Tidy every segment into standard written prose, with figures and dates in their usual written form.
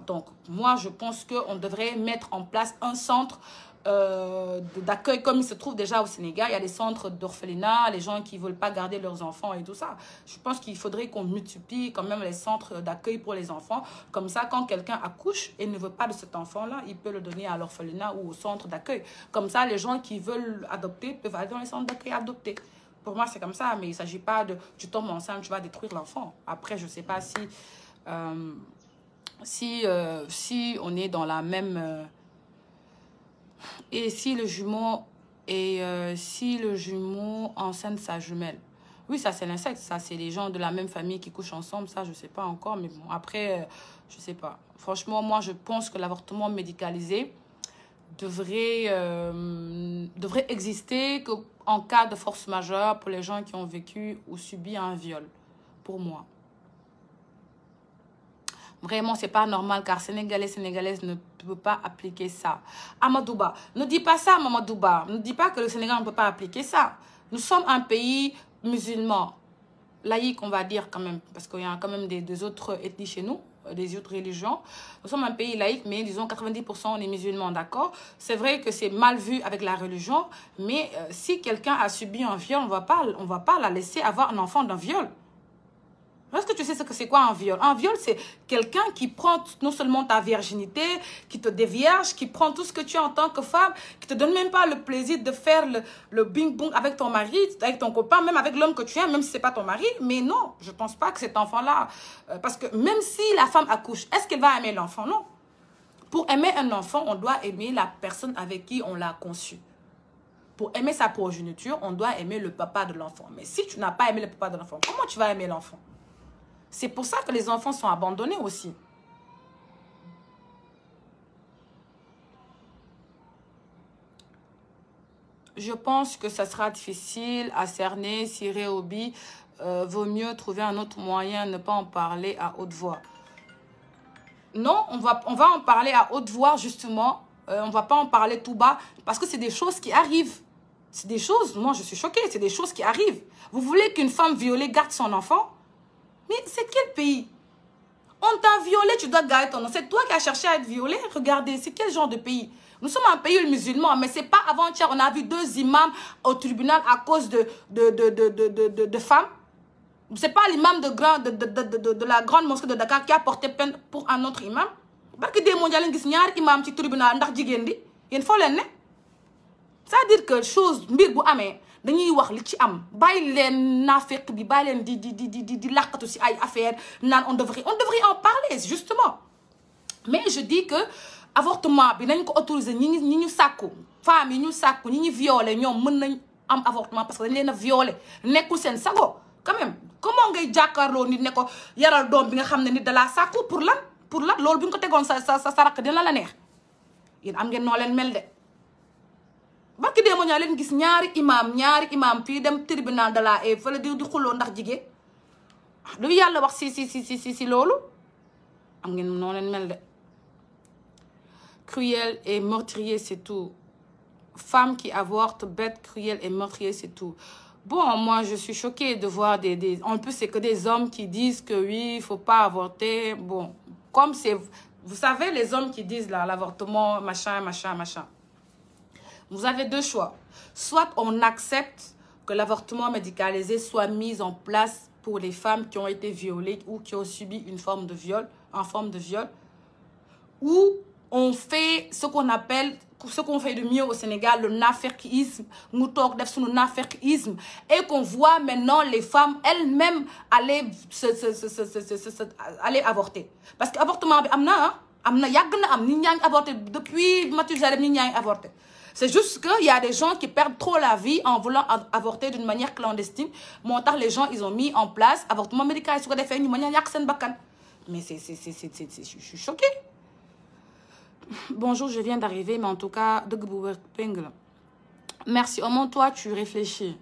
Donc, moi, je pense qu'on devrait mettre en place un centre d'accueil comme il se trouve déjà au Sénégal. Il y a des centres d'orphelinat, les gens qui ne veulent pas garder leurs enfants et tout ça. Je pense qu'il faudrait qu'on multiplie quand même les centres d'accueil pour les enfants. Comme ça, quand quelqu'un accouche et ne veut pas de cet enfant-là, il peut le donner à l'orphelinat ou au centre d'accueil. Comme ça, les gens qui veulent adopter peuvent aller dans les centres d'accueil adopter. Pour moi, c'est comme ça, mais il ne s'agit pas de tu tombes enceinte, tu vas détruire l'enfant. Après, je ne sais pas si on est dans la même... et si le jumeau enceinte sa jumelle. Oui, ça c'est l'insecte, ça c'est les gens de la même famille qui couchent ensemble, ça je sais pas encore, mais bon, après, je sais pas. Franchement, moi je pense que l'avortement médicalisé devrait exister que en cas de force majeure pour les gens qui ont vécu ou subi un viol, pour moi. Vraiment, c'est pas normal car Sénégalais, Sénégalaises ne peuvent pas appliquer ça. Amadouba, ne dis pas ça, Mamadouba. Ne dis pas que le Sénégal ne peut pas appliquer ça. Nous sommes un pays musulman, laïque, on va dire quand même, parce qu'il y a quand même des autres ethnies chez nous, des autres religions. Nous sommes un pays laïque, mais disons 90% on est musulmans, d'accord? C'est vrai que c'est mal vu avec la religion, mais si quelqu'un a subi un viol, on va pas la laisser avoir un enfant d'un viol. Est-ce que tu sais ce que c'est quoi un viol? Un viol, c'est quelqu'un qui prend non seulement ta virginité, qui te dévierge, qui prend tout ce que tu es en tant que femme, qui te donne même pas le plaisir de faire le bing-bong avec ton mari, avec ton copain, même avec l'homme que tu aimes, même si c'est pas ton mari. Mais non, je pense pas que cet enfant-là... parce que même si la femme accouche, est-ce qu'elle va aimer l'enfant? Non. Pour aimer un enfant, on doit aimer la personne avec qui on l'a conçu. Pour aimer sa progéniture, on doit aimer le papa de l'enfant. Mais si tu n'as pas aimé le papa de l'enfant, comment tu vas aimer l'enfant? C'est pour ça que les enfants sont abandonnés aussi. Je pense que ça sera difficile à cerner. Si Réobi, vaut mieux trouver un autre moyen, ne pas en parler à haute voix. Non, on va en parler à haute voix, justement. On ne va pas en parler tout bas, parce que c'est des choses qui arrivent. C'est des choses, moi je suis choquée, c'est des choses qui arrivent. Vous voulez qu'une femme violée garde son enfant? Mais c'est quel pays? On t'a violé, tu dois garder ton nom. C'est toi qui as cherché à être violé. Regardez, c'est quel genre de pays? Nous sommes un pays musulman, mais c'est pas avant-hier. On a vu 2 imams au tribunal à cause de femmes. C'est pas l'imam de la grande mosquée de Dakar qui a porté plainte pour un autre imam. Parce que des mondiales qui sont imam ci tribunal ndax jigen di yeen fo len ne. C'est-à-dire que chose mbir bu amé dañuy wax li ci am bàyyi leen naafeq bi bàyyi leen di làqatu si ay affaire naan on devrait en parler justement. Mais je dis que avortement bi nañ ko autoriser ñi ñu sàkku femmes yi ñu sàkku ñi ñu violé ñoom mën nañ am avortement parce que dañ leen a violé nekkul seen sago quand même. Comment ngay jàkkaarloo nit ne ko yaral doom bi nga xam ne nit da laa sàkku pour lan loolu bi nga ko tegoon sa rakk dina la neex yéen am ngeen noo leen mel de. barki dee moo ñaa leen gis ñaari imam fii dem tribunal de la e fële di xuloo ndax jigéen lu yàlla wax si loolu am ngeen noo leen mel de. Cruel et meurtrier, c'est tout. Femme qui avorte, bête, cruelle et meurtrier, c'est tout. Bon, moi, je suis choquée de voir en plus, c'est que des hommes qui disent que oui, il ne faut pas avorter. Bon, comme c'est... Vous savez, les hommes qui disent là, l'avortement, machin. Vous avez 2 choix. Soit on accepte que l'avortement médicalisé soit mis en place pour les femmes qui ont été violées ou qui ont subi une forme de viol, ou on fait ce qu'on appelle, ce qu'on fait de mieux au Sénégal, le naferkisme, et qu'on voit maintenant les femmes elles-mêmes aller avorter. Parce que l'avortement, avorté depuis Mathusalem, avorté. C'est juste qu'il y a des gens qui perdent trop la vie en voulant avorter d'une manière clandestine. Les gens, ils ont mis en place l'avortement médical. Mais je suis choquée. Bonjour, je viens d'arriver, mais en tout cas, merci. Au moins, toi, tu réfléchis.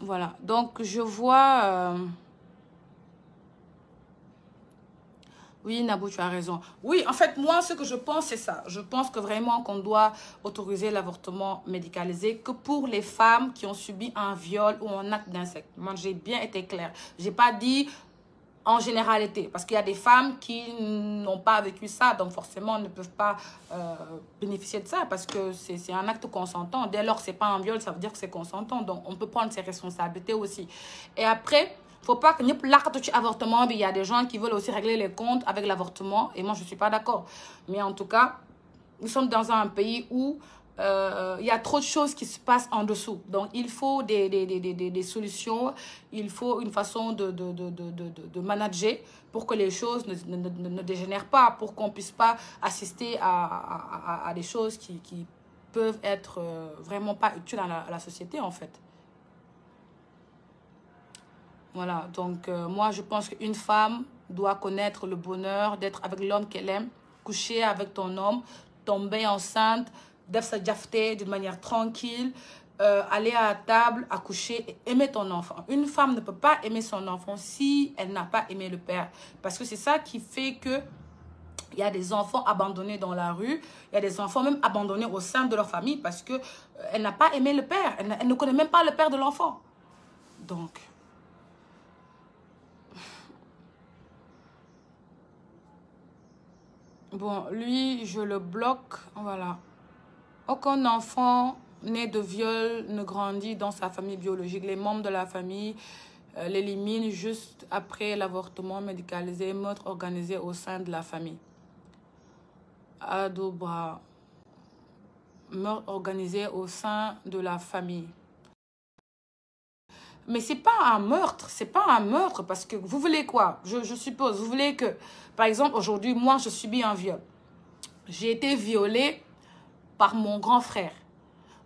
Voilà, donc je vois... Oui, Nabou, tu as raison. Oui, en fait, moi, ce que je pense, c'est ça. Je pense que vraiment qu'on doit autoriser l'avortement médicalisé que pour les femmes qui ont subi un viol ou un acte d'inceste. Moi, j'ai bien été claire. Je n'ai pas dit en généralité, parce qu'il y a des femmes qui n'ont pas vécu ça, donc forcément ne peuvent pas bénéficier de ça, parce que c'est un acte consentant. Dès lors que ce n'est pas un viol, ça veut dire que c'est consentant, donc on peut prendre ses responsabilités aussi. Et après, faut pas que nous plaquons sur l'avortement, il y a des gens qui veulent aussi régler les comptes avec l'avortement, et moi je ne suis pas d'accord. Mais en tout cas, nous sommes dans un pays où il y a trop de choses qui se passent en dessous. Donc, il faut des solutions, il faut une façon de manager pour que les choses ne dégénèrent pas, pour qu'on ne puisse pas assister à des choses qui peuvent être vraiment pas utiles à la société, en fait. Voilà, donc moi, je pense qu'une femme doit connaître le bonheur d'être avec l'homme qu'elle aime, coucher avec ton homme, tomber enceinte, def sa jafté d'une manière tranquille, aller à la table, accoucher et aimer ton enfant. Une femme ne peut pas aimer son enfant si elle n'a pas aimé le père. Parce que c'est ça qui fait que il y a des enfants abandonnés dans la rue, il y a des enfants même abandonnés au sein de leur famille parce que elle n'a pas aimé le père. Elle ne connaît même pas le père de l'enfant. Donc, bon, lui, je le bloque, voilà. Aucun enfant né de viol ne grandit dans sa famille biologique. Les membres de la famille l'éliminent juste après l'avortement médicalisé, meurtre organisé au sein de la famille. Adobra, meurtre organisé au sein de la famille. Mais c'est pas un meurtre, c'est pas un meurtre parce que vous voulez quoi? Je suppose, vous voulez que, par exemple, aujourd'hui, moi, je subis un viol. J'ai été violée par mon grand frère.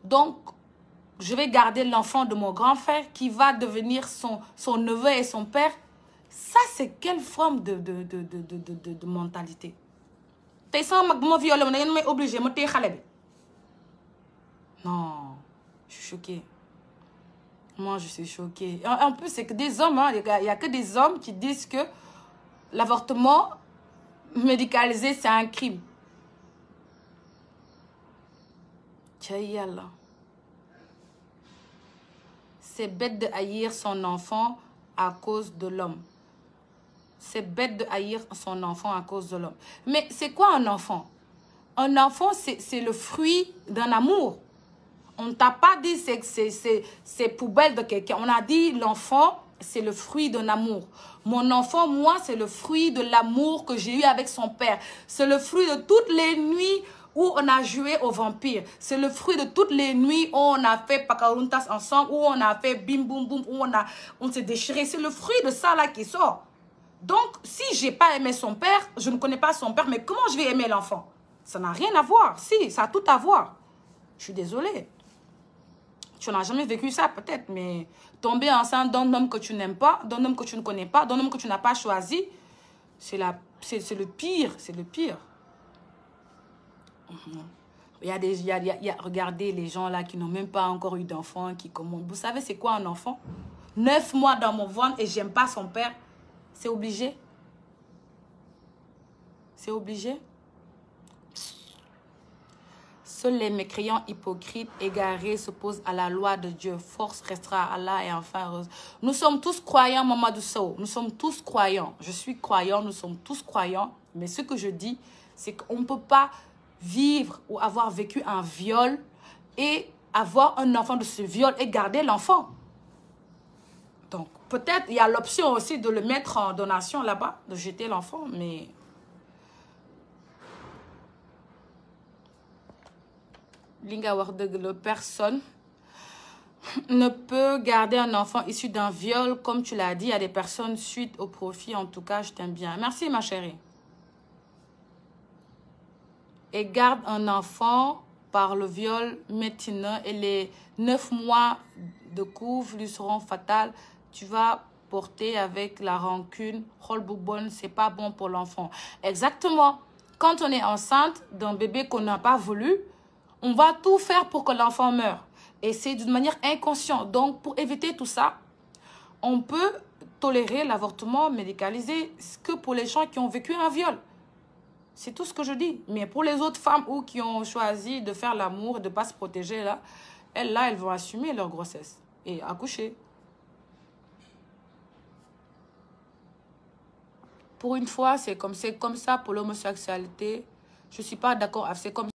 Donc, je vais garder l'enfant de mon grand frère qui va devenir son neveu et son père. Ça, c'est quelle forme de mentalité? T'es sans ma violée, on est obligé, moi, t'es khaled. Non, je suis choquée. Moi, je suis choquée. En plus, c'est que des hommes, hein, il n'y a que des hommes qui disent que l'avortement médicalisé, c'est un crime. C'est bête de haïr son enfant à cause de l'homme. C'est bête de haïr son enfant à cause de l'homme. Mais c'est quoi un enfant? Un enfant, c'est le fruit d'un amour. On ne t'a pas dit c'est poubelle de quelqu'un. On a dit l'enfant, c'est le fruit d'un amour. Mon enfant, moi, c'est le fruit de l'amour que j'ai eu avec son père. C'est le fruit de toutes les nuits où on a joué au vampire. C'est le fruit de toutes les nuits où on a fait pakaruntas ensemble, où on a fait bim boum boum, où on s'est déchiré. C'est le fruit de ça là qui sort. Donc, si j'ai pas aimé son père, je ne connais pas son père, mais comment je vais aimer l'enfant? Ça n'a rien à voir. Si, ça a tout à voir. Je suis désolée. Tu n'as jamais vécu ça peut-être, mais tomber enceinte d'un homme que tu n'aimes pas, d'un homme que tu ne connais pas, d'un homme que tu n'as pas choisi, c'est le pire, c'est le pire. Regardez les gens là qui n'ont même pas encore eu d'enfant, qui commandent. Vous savez c'est quoi un enfant? 9 mois dans mon ventre et j'aime pas son père. C'est obligé. C'est obligé. Seuls les mécréants hypocrites, égarés, s'opposent à la loi de Dieu. Force restera à Allah et enfin heureuse. Nous sommes tous croyants, Mamadou Sow. Nous sommes tous croyants. Je suis croyant, nous sommes tous croyants. Mais ce que je dis, c'est qu'on ne peut pas vivre ou avoir vécu un viol et avoir un enfant de ce viol et garder l'enfant. Donc, peut-être il y a l'option aussi de le mettre en donation là-bas, de jeter l'enfant, mais... Personne ne peut garder un enfant issu d'un viol, comme tu l'as dit, à des personnes suite au profit. En tout cas, je t'aime bien. Merci, ma chérie. Et garde un enfant par le viol maintenant et les 9 mois de couve lui seront fatales. Tu vas porter avec la rancune. C'est pas bon pour l'enfant. Exactement. Quand on est enceinte d'un bébé qu'on n'a pas voulu, on va tout faire pour que l'enfant meure. Et c'est d'une manière inconsciente. Donc, pour éviter tout ça, on peut tolérer l'avortement médicalisé que pour les gens qui ont vécu un viol. C'est tout ce que je dis. Mais pour les autres femmes ou qui ont choisi de faire l'amour, de ne pas se protéger, là, elles vont assumer leur grossesse et accoucher. Pour une fois, c'est comme ça pour l'homosexualité. Je ne suis pas d'accord. C'est comme